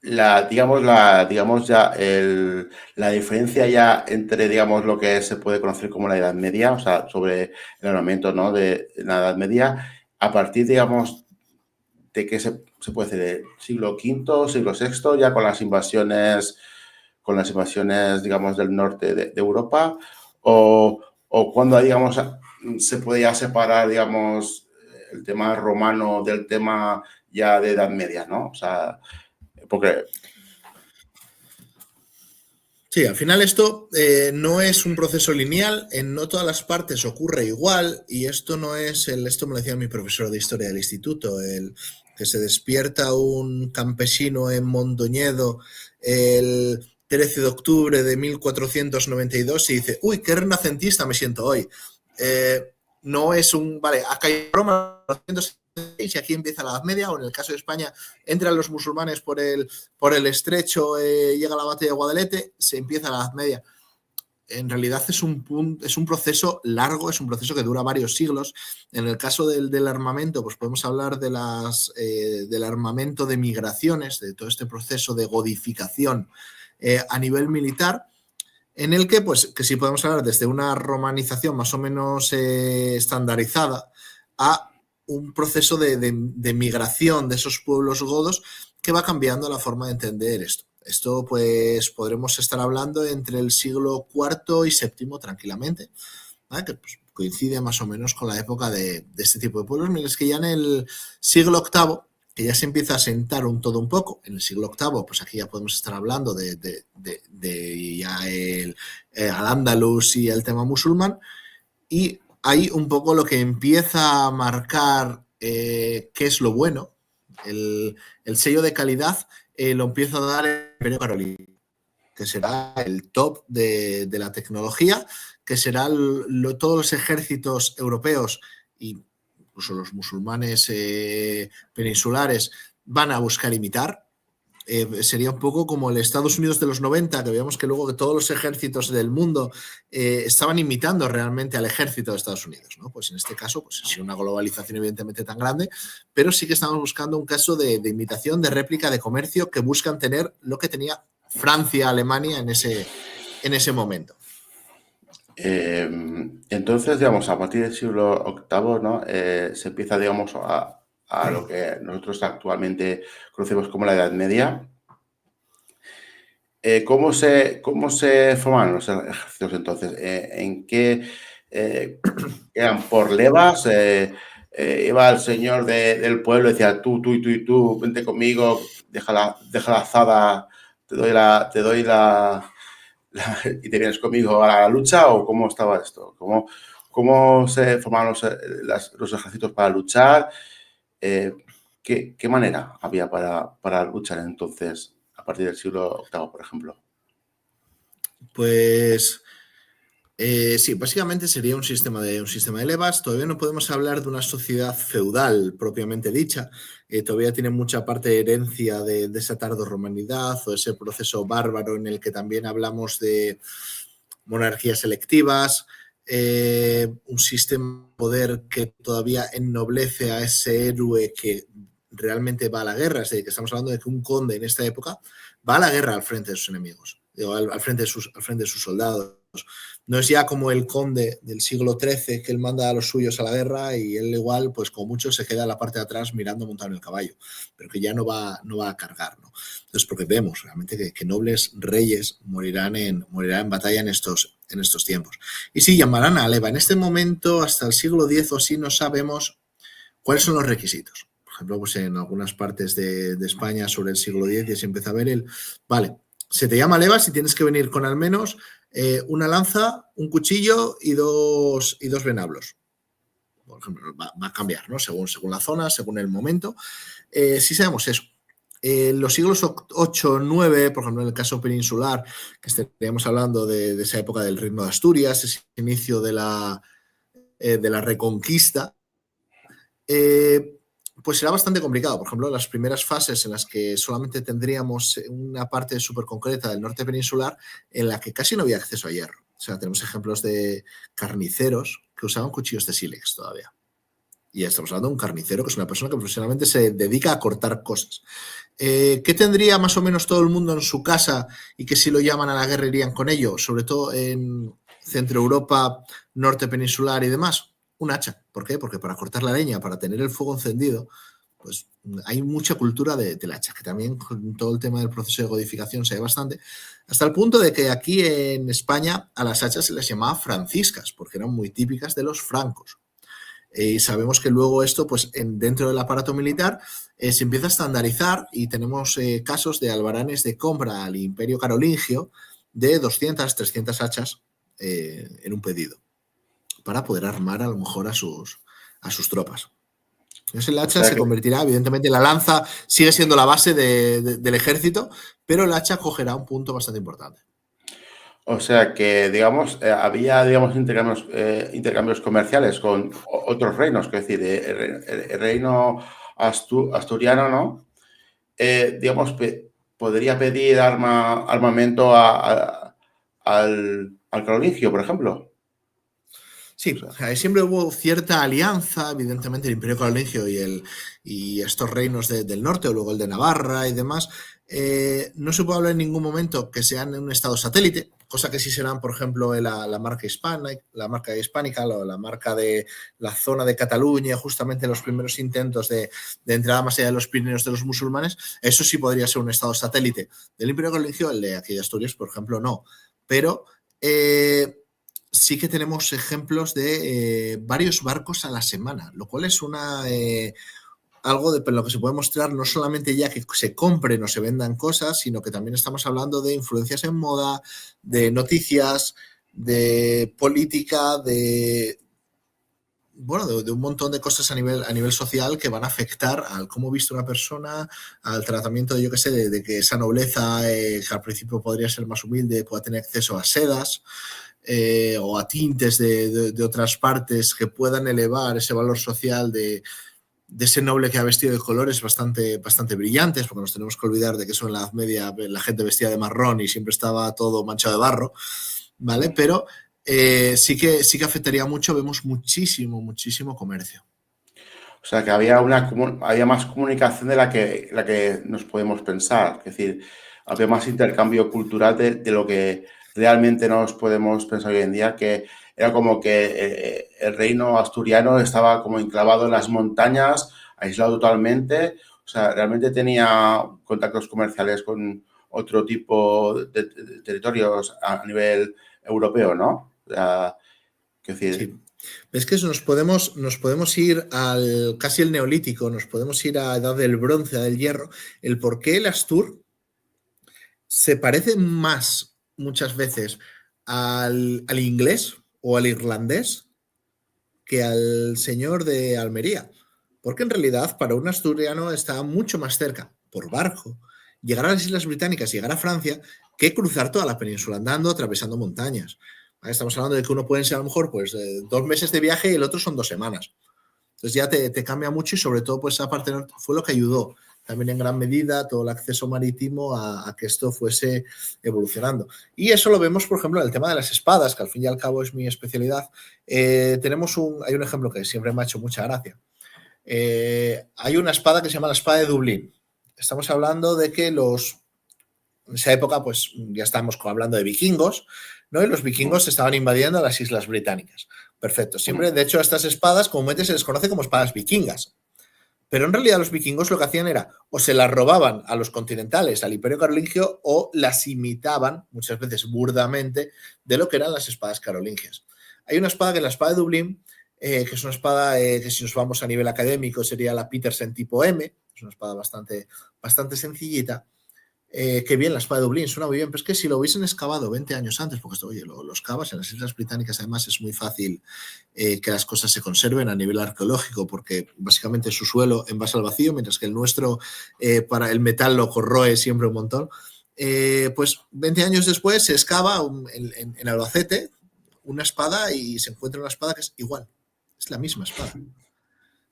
la diferencia ya entre, digamos, lo que se puede conocer como la Edad Media, o sea, sobre el armamento, ¿no?, de la Edad Media, a partir, digamos, de que se puede decir, del siglo V, siglo VI, ya con las invasiones, digamos, del norte de Europa, o cuando, digamos, se podía separar, digamos, el tema romano del tema ya de Edad Media, ¿no? O sea, porque... Sí, al final esto no es un proceso lineal, en no todas las partes ocurre igual, y esto no es esto me lo decía mi profesor de historia del instituto, el que se despierta un campesino en Mondoñedo el 13 de octubre de 1492 y dice, uy, qué renacentista me siento hoy. No es vale, acá hay Roma, y aquí empieza la Edad Media, o en el caso de España entran los musulmanes por el estrecho, llega la batalla de Guadalete, se empieza la Edad Media. En realidad es un proceso largo, es un proceso que dura varios siglos. En el caso del armamento, pues podemos hablar del armamento de migraciones, de todo este proceso de godificación a nivel militar, en el que, pues, que sí podemos hablar desde una romanización más o menos estandarizada a un proceso de migración de esos pueblos godos que va cambiando la forma de entender esto. Esto, pues, podremos estar hablando entre el siglo IV y VII tranquilamente, ¿vale? Que pues, coincide más o menos con la época de este tipo de pueblos, mientras que ya en el siglo VIII, que ya se empieza a sentar todo un poco, en el siglo VIII, pues aquí ya podemos estar hablando de ya al-Ándalus y el tema musulmán, y ahí un poco lo que empieza a marcar qué es lo bueno, el sello de calidad lo empieza a dar el Imperio Carolingio, que será el top de la tecnología, que será todos los ejércitos europeos y incluso los musulmanes peninsulares van a buscar imitar. Sería un poco como el Estados Unidos de los 90, que veíamos que luego que todos los ejércitos del mundo estaban imitando realmente al ejército de Estados Unidos, ¿no? Pues en este caso, pues sin una globalización evidentemente tan grande, pero sí que estamos buscando un caso de imitación, de réplica, de comercio, que buscan tener lo que tenía Francia, Alemania en ese momento. Entonces, digamos, a partir del siglo VIII, ¿no? Se empieza, digamos, a lo que nosotros actualmente conocemos como la Edad Media. ¿Cómo se forman los ejércitos entonces? ¿En qué eran por levas? Iba el señor del pueblo y decía, tú y tú, vente conmigo, deja la azada, te doy la y te vienes conmigo a la lucha, ¿o cómo estaba esto? ¿Cómo se formaban los ejércitos para luchar? ¿Qué manera había para luchar entonces a partir del siglo VIII, por ejemplo? Pues sí, básicamente sería un sistema de levas. Todavía no podemos hablar de una sociedad feudal propiamente dicha. Todavía tiene mucha parte de herencia de esa tardorromanidad o ese proceso bárbaro en el que también hablamos de monarquías selectivas, un sistema de poder que todavía ennoblece a ese héroe que realmente va a la guerra. Es decir, que estamos hablando de que un conde en esta época va a la guerra al frente de sus enemigos, al frente de sus soldados. No es ya como el conde del siglo XIII que él manda a los suyos a la guerra y él igual, pues como mucho, se queda en la parte de atrás mirando montado en el caballo, pero que ya no va a cargar, ¿no? Entonces, porque vemos realmente que nobles reyes morirán en batalla en estos tiempos. Y sí, llamarán a leva. En este momento, hasta el siglo X o así, no sabemos cuáles son los requisitos. Por ejemplo, pues en algunas partes de España sobre el siglo X ya se empieza a ver vale, se te llama leva si tienes que venir con al menos una lanza, un cuchillo y dos venablos. Por ejemplo, va a cambiar, ¿no? Según la zona, según el momento. Sí sabemos eso. Los siglos 8, 9, por ejemplo, en el caso peninsular, que estaríamos hablando de esa época del Reino de Asturias, ese inicio de la Reconquista, pues será bastante complicado. Por ejemplo, las primeras fases en las que solamente tendríamos una parte súper concreta del norte peninsular en la que casi no había acceso a hierro. O sea, tenemos ejemplos de carniceros que usaban cuchillos de sílex todavía. Y estamos hablando de un carnicero que es una persona que profesionalmente se dedica a cortar cosas. ¿Qué tendría más o menos todo el mundo en su casa y que si lo llaman a la guerra irían con ello? Sobre todo en Centro Europa, norte peninsular y demás. Un hacha. ¿Por qué? Porque para cortar la leña, para tener el fuego encendido, pues hay mucha cultura del hacha, que también con todo el tema del proceso de codificación se ve bastante, hasta el punto de que aquí en España a las hachas se les llamaba franciscas, porque eran muy típicas de los francos. Y sabemos que luego esto, pues dentro del aparato militar, se empieza a estandarizar y tenemos casos de albaranes de compra al Imperio Carolingio de 200, 300 hachas en un pedido para poder armar a lo mejor a sus tropas. Entonces el O hacha sea se que, convertirá, evidentemente la lanza sigue siendo la base del ejército, pero el hacha cogerá un punto bastante importante. o sea que digamos, había, digamos, intercambios comerciales con otros reinos, es decir, el reino asturiano, ¿no? Digamos, podría pedir armamento al carolingio, por ejemplo. O Sí, sea, siempre hubo cierta alianza, evidentemente el Imperio Carolingio y estos reinos del norte, o luego el de Navarra y demás. No se puede hablar en ningún momento que sean un estado satélite, cosa que sí serán, por ejemplo, la marca hispana, la marca hispánica, la marca de la zona de Cataluña, justamente los primeros intentos de entrada más allá de los Pirineos de los musulmanes. Eso sí podría ser un estado satélite del Imperio Carolingio, el de aquí de Asturias, por ejemplo, no. Pero sí que tenemos ejemplos de varios barcos a la semana, lo cual es algo de lo que se puede mostrar no solamente ya que se compren o se vendan cosas, sino que también estamos hablando de influencias en moda, de noticias, de política, de un montón de cosas a nivel social que van a afectar al cómo viste una persona, al tratamiento, yo qué sé, de que esa nobleza, que al principio podría ser más humilde, pueda tener acceso a sedas, o a tintes de otras partes que puedan elevar ese valor social de ese noble que ha vestido de colores bastante brillantes, porque nos tenemos que olvidar de que eso en la Edad Media la gente vestía de marrón y siempre estaba todo manchado de barro, ¿vale? Pero sí que afectaría mucho, vemos muchísimo comercio. O sea que había más comunicación de la que nos podemos pensar. Es decir, había más intercambio cultural de lo que realmente nos podemos pensar hoy en día, que era como que el reino asturiano estaba como enclavado en las montañas, aislado totalmente. O sea, realmente tenía contactos comerciales con otro tipo de territorios a nivel europeo, ¿no? O sea, es decir, Sí. Es que nos podemos ir al casi el neolítico, nos podemos ir a edad del bronce, a del hierro. El por qué el Astur se parece más muchas veces al inglés o al irlandés que al señor de Almería. Porque en realidad para un asturiano está mucho más cerca, por barco, llegar a las Islas Británicas, llegar a Francia, que cruzar toda la península andando, atravesando montañas. Estamos hablando de que uno puede ser a lo mejor pues 2 meses de viaje y el otro son 2 semanas. Entonces ya te cambia mucho y sobre todo pues esa parte norte fue lo que ayudó también en gran medida todo el acceso marítimo a que esto fuese evolucionando. Y eso lo vemos, por ejemplo, en el tema de las espadas, que al fin y al cabo es mi especialidad. Hay un ejemplo que siempre me ha hecho mucha gracia. Hay una espada que se llama la espada de Dublín. Estamos hablando de que en esa época, pues ya estamos hablando de vikingos, ¿no? Y los vikingos estaban invadiendo las Islas Británicas. Perfecto. Siempre, de hecho, a estas espadas comúnmente se les conoce como espadas vikingas. Pero en realidad los vikingos lo que hacían era o se las robaban a los continentales, al Imperio Carolingio, o las imitaban, muchas veces burdamente, de lo que eran las espadas carolingias. Hay una espada que es la espada de Dublín, que es una espada que si nos vamos a nivel académico sería la Petersen tipo M, es una espada bastante sencillita. Que bien la espada de Dublín, suena muy bien, pero es que si lo hubiesen excavado 20 años antes, porque esto, oye, los cavas en las Islas Británicas además es muy fácil que las cosas se conserven a nivel arqueológico, porque básicamente su suelo envasa al vacío, mientras que el nuestro para el metal lo corroe siempre un montón. Pues 20 años después se excava en Albacete una espada y se encuentra una espada que es igual, es la misma espada.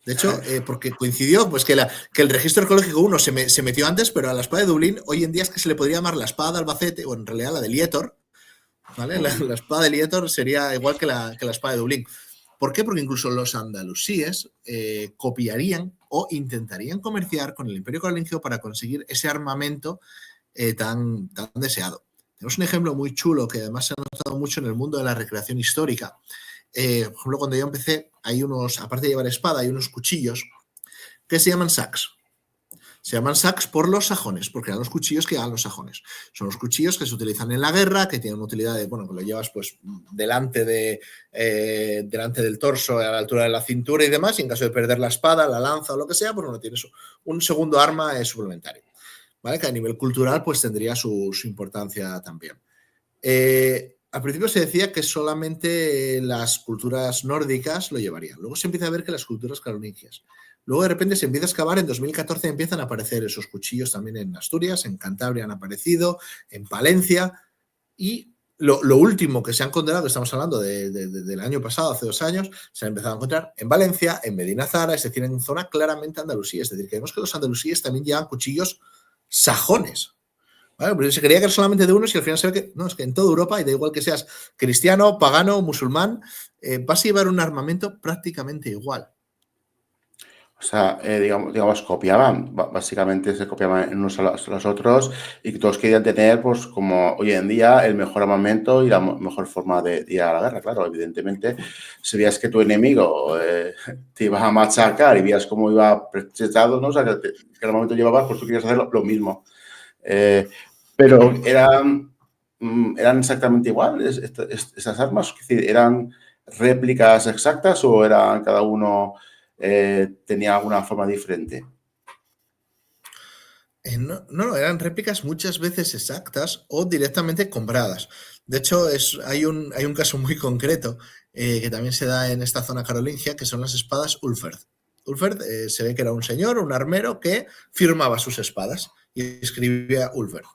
De hecho, porque coincidió pues que el registro arqueológico 1 se metió antes, pero a la espada de Dublín hoy en día es que se le podría llamar la espada de Albacete, o en realidad la de Lietor, ¿vale? La espada de Lietor sería igual que la espada de Dublín. ¿Por qué? Porque incluso los andalusíes copiarían o intentarían comerciar con el Imperio Carolingio para conseguir ese armamento tan deseado. Tenemos un ejemplo muy chulo que además se ha notado mucho en el mundo de la recreación histórica. Por ejemplo, cuando yo empecé, hay unos, aparte de llevar espada, hay unos cuchillos que se llaman sacks. Se llaman sacks por los sajones, porque eran los cuchillos que llevan los sajones. Son los cuchillos que se utilizan en la guerra, que tienen una utilidad de, bueno, que lo llevas pues delante del torso, a la altura de la cintura y demás, y en caso de perder la espada, la lanza o lo que sea, pues bueno, tienes un segundo arma suplementario, ¿vale? Que a nivel cultural pues tendría su importancia también. Al principio se decía que solamente las culturas nórdicas lo llevarían. Luego se empieza a ver que las culturas carolingias. Luego de repente se empieza a excavar, en 2014 empiezan a aparecer esos cuchillos también en Asturias, en Cantabria han aparecido, en Palencia, y lo último que se ha encontrado, estamos hablando del año pasado, hace 2 años, se ha empezado a encontrar en Valencia, en Medina Zara, es decir, en zona claramente andalusí. Es decir, que vemos que los andalusíes también llevan cuchillos sajones. ¿Vale? Pero se creía que era solamente de unos y al final se ve que no, es que en toda Europa, y da igual que seas cristiano, pagano, musulmán, vas a llevar un armamento prácticamente igual. O sea, digamos, copiaban, básicamente se copiaban en unos a los otros y todos querían tener, pues, como hoy en día, el mejor armamento y la mejor forma de ir a la guerra. Claro, evidentemente, si veías que tu enemigo te iba a machacar y veías cómo iba preparado, ¿no? O sea, que el armamento llevabas, pues tú querías hacer lo mismo. Pero eran exactamente iguales esas armas, es decir, ¿eran réplicas exactas o eran cada uno tenía alguna forma diferente? No, eran réplicas muchas veces exactas o directamente compradas. De hecho, hay un caso muy concreto que también se da en esta zona carolingia, que son las espadas Ulferd. Ulferd se ve que era un señor, un armero, que firmaba sus espadas y escribía Ulferd.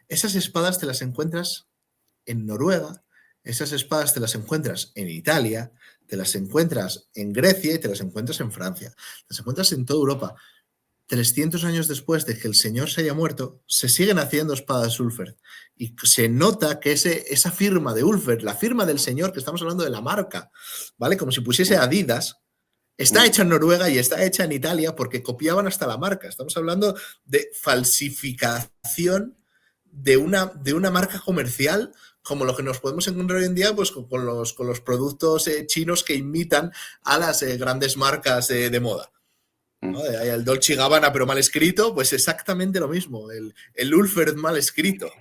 Esas espadas te las encuentras en Noruega, esas espadas te las encuentras en Italia, te las encuentras en Grecia y te las encuentras en Francia. Las encuentras en toda Europa. 300 años después de que el señor se haya muerto, se siguen haciendo espadas Ulferd. Y se nota que esa firma de Ulferd, la firma del señor, que estamos hablando de la marca, ¿vale? Como si pusiese Adidas, está hecha en Noruega y está hecha en Italia porque copiaban hasta la marca. Estamos hablando de falsificación de una marca comercial, como lo que nos podemos encontrar hoy en día, pues con los productos chinos que imitan a las grandes marcas de moda. ¿No? Hay el Dolce & Gabbana, pero mal escrito, pues exactamente lo mismo, el Ulferd mal escrito.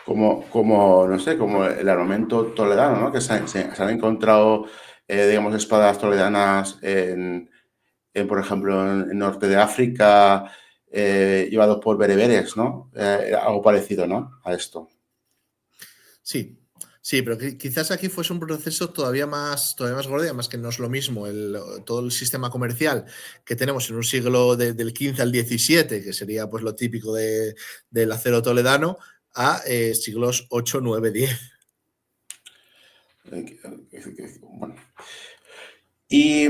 No sé, como el armamento toledano, ¿no? Que se han encontrado, digamos, espadas toledanas por ejemplo, en norte de África, llevados por bereberes, ¿no? Algo parecido, ¿no? A esto. Sí, pero quizás aquí fuese un proceso todavía más gordo, además que no es lo mismo todo el sistema comercial que tenemos en un siglo del 15 al 17, que sería pues lo típico del acero toledano, a siglos 8, 9, 10. Bueno. Y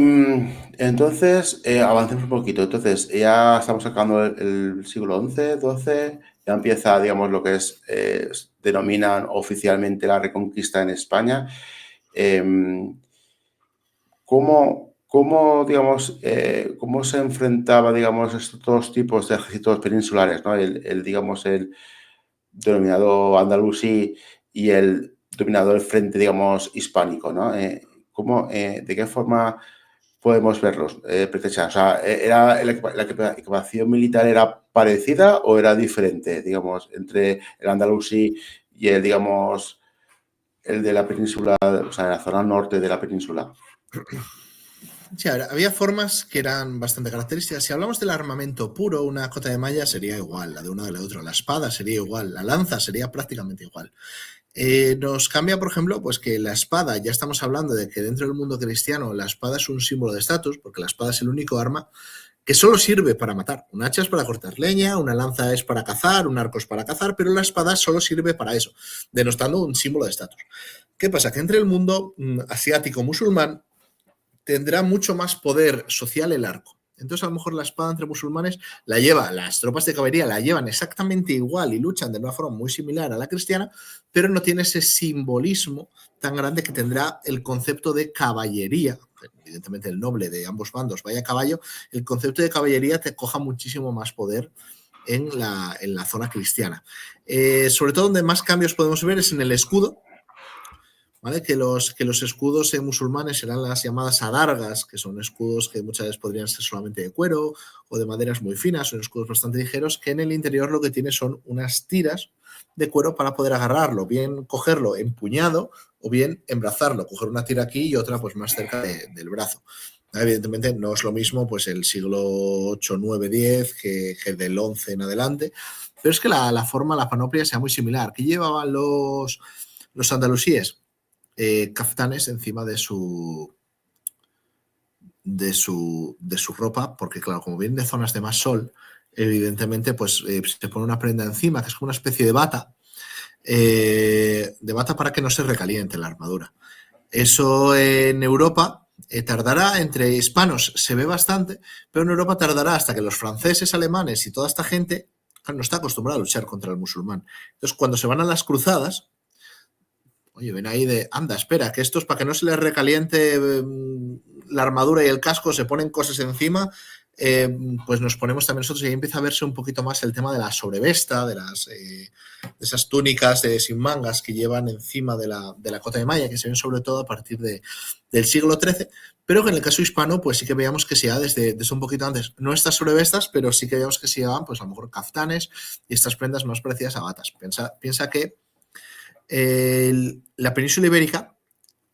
entonces, avancemos un poquito. Entonces, ya estamos sacando el siglo XI, XII, ya empieza, digamos, lo que denominan oficialmente la Reconquista en España. Digamos, cómo se enfrentaba, digamos, estos dos tipos de ejércitos peninsulares, ¿no? Digamos, el denominado andalusí y el dominador del frente, digamos, hispánico, ¿no? ¿De qué forma podemos verlos? O sea, ¿la equipación militar era parecida o era diferente, digamos, entre el andalusí y digamos, el de la península, o sea, la zona norte de la península? Sí, había formas que eran bastante características. Si hablamos del armamento puro, una cota de malla sería igual, la de uno de la otra. La espada sería igual, la lanza sería prácticamente igual. Nos cambia, por ejemplo, pues que la espada, ya estamos hablando de que dentro del mundo cristiano la espada es un símbolo de estatus, porque la espada es el único arma que solo sirve para matar. Un hacha es para cortar leña, una lanza es para cazar, un arco es para cazar, pero la espada solo sirve para eso, denostando un símbolo de estatus. ¿Qué pasa? Que entre el mundo asiático musulmán tendrá mucho más poder social el arco. Entonces, a lo mejor la espada entre musulmanes las tropas de caballería la llevan exactamente igual y luchan de una forma muy similar a la cristiana, pero no tiene ese simbolismo tan grande que tendrá el concepto de caballería, evidentemente el noble de ambos bandos vaya a caballo, el concepto de caballería te coja muchísimo más poder en la zona cristiana. Sobre todo donde más cambios podemos ver es en el escudo, ¿vale? Que los escudos musulmanes serán las llamadas adargas, que son escudos que muchas veces podrían ser solamente de cuero o de maderas muy finas, son escudos bastante ligeros, que en el interior lo que tiene son unas tiras de cuero para poder agarrarlo, bien cogerlo empuñado o bien embrazarlo, coger una tira aquí y otra pues más cerca del brazo. Evidentemente no es lo mismo pues el siglo 8, 9, 10 que del 11 en adelante, pero es que la forma, la panoplia sea muy similar. ¿Qué llevaban los andalusíes? Caftanes encima de su ropa, porque claro, como vienen de zonas de más sol, evidentemente pues se pone una prenda encima que es como una especie de bata para que no se recaliente la armadura. Eso en Europa tardará, entre hispanos se ve bastante, pero en Europa tardará hasta que los franceses, alemanes y toda esta gente no está acostumbrada a luchar contra el musulmán. Entonces, cuando se van a las cruzadas, oye, ven ahí de, anda, espera, que estos para que no se les recaliente la armadura y el casco, se ponen cosas encima, pues nos ponemos también nosotros y ahí empieza a verse un poquito más el tema de la sobrevesta, de esas túnicas sin mangas que llevan encima de la cota de malla, que se ven sobre todo a partir del siglo XIII, pero que en el caso hispano pues sí que veíamos que se lleva desde un poquito antes, no estas sobrevestas, pero sí que veíamos que se llevaban pues a lo mejor caftanes y estas prendas más parecidas a batas. Piensa que la península ibérica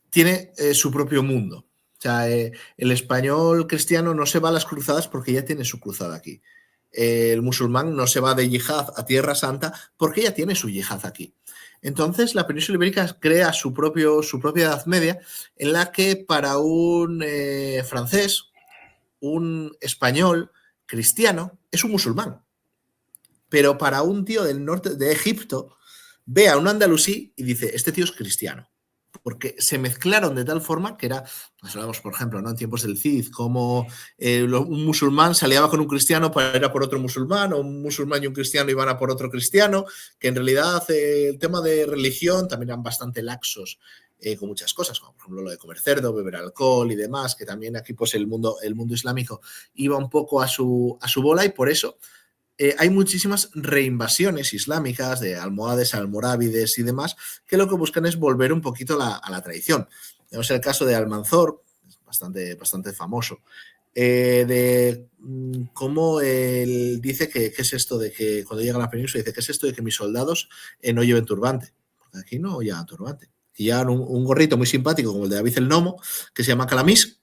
tiene su propio mundo. O sea, el español cristiano no se va a las cruzadas porque ya tiene su cruzada aquí. El musulmán no se va de yihad a Tierra Santa porque ya tiene su yihad aquí. Entonces, la península ibérica crea su propia Edad Media en la que para un francés, un español cristiano, es un musulmán. Pero para un tío del norte de Egipto, ve a un andalusí y dice, este tío es cristiano. Porque se mezclaron de tal forma que era, pues hablamos, por ejemplo, ¿no? En tiempos del Cid, como un musulmán se aliaba con un cristiano para ir a por otro musulmán, o un musulmán y un cristiano iban a por otro cristiano, que en realidad el tema de religión también eran bastante laxos con muchas cosas, como por ejemplo lo de comer cerdo, beber alcohol y demás, que también aquí pues el mundo islámico iba un poco a su bola y por eso hay muchísimas reinvasiones islámicas de almohades, almorávides y demás, que lo que buscan es volver un poquito a la tradición. Tenemos el caso de Almanzor, bastante famoso, de cómo él dice que es esto de que cuando llega a la península, dice que es esto de que mis soldados no lleven turbante. Porque aquí no llevan turbante. Y llevan un gorrito muy simpático como el de David el Nomo, que se llama calamís.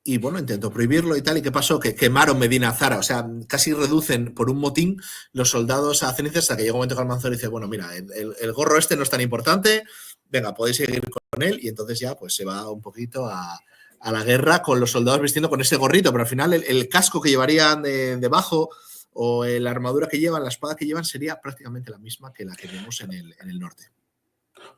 Y bueno, intentó prohibirlo y tal. ¿Y qué pasó? Que quemaron Medina Zara. O sea, casi reducen por un motín los soldados a cenizas hasta que llega un momento que Almanzor dice, bueno, mira, el gorro este no es tan importante, venga, podéis seguir con él. Y entonces ya pues se va un poquito a la guerra con los soldados vistiendo con ese gorrito. Pero al final el casco que llevarían debajo o la armadura que llevan, la espada que llevan, sería prácticamente la misma que la que vemos en el norte. O sea,